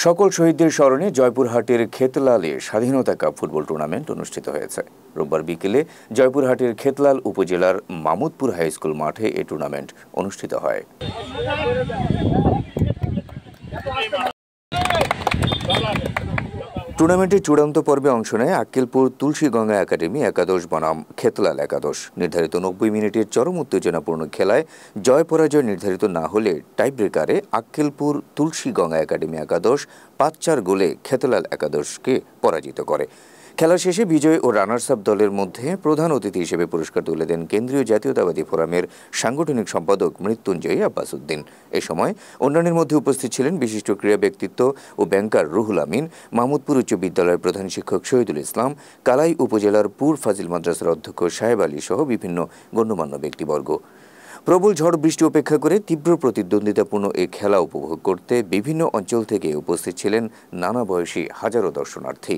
সকল শহীদদের স্মরণে জয়পুরহাটের খেতলালে স্বাধীনতা কাপ ফুটবল টুর্নামেন্ট অনুষ্ঠিত হয়েছে। রোববার বিকেলে জয়পুরহাটের খেতলাল উপজেলার মামুদপুর হাইস্কুল মাঠে এই টুর্নামেন্ট অনুষ্ঠিত হয়। টুর্নামেন্টের চূড়ান্ত পর্বে অংশ নেয় আক্কেলপুর তুলসীগঙ্গা একাডেমি একাদশ বনাম খেতলাল একাদশ। নির্ধারিত 90 মিনিটের চরম উত্তেজনাপূর্ণ খেলায় জয় পরাজয় নির্ধারিত না হলে টাইব্রেকারে আক্কেলপুর তুলসীগঙ্গা একাডেমি একাদশ 5-4 গোলে খেতলাল একাদশকে পরাজিত করে। খেলা শেষে বিজয় ও রানার্স আপ দলের মধ্যে প্রধান অতিথি হিসেবে পুরস্কার তুলে দেন কেন্দ্রীয় জাতীয়তাবাদী ফোরামের সাংগঠনিক সম্পাদক মৃত্যুঞ্জয়ী আব্বাস উদ্দিন। এ সময় অন্যান্যের মধ্যে উপস্থিত ছিলেন বিশিষ্ট ক্রীড়া ব্যক্তিত্ব ও ব্যাংকার রুহুল আমিন, মাহমুদপুর উচ্চ বিদ্যালয়ের প্রধান শিক্ষক শহীদুল ইসলাম, কালাই উপজেলার পুর ফাজিল মাদ্রাসার অধ্যক্ষ সাহেব আলী সহ বিভিন্ন গণ্যমান্য ব্যক্তিবর্গ। প্রবল ঝড় বৃষ্টি উপেক্ষা করে তীব্র প্রতিদ্বন্দ্বিতাপূর্ণ এই খেলা উপভোগ করতে বিভিন্ন অঞ্চল থেকে উপস্থিত ছিলেন নানা বয়সী হাজারো দর্শনার্থী।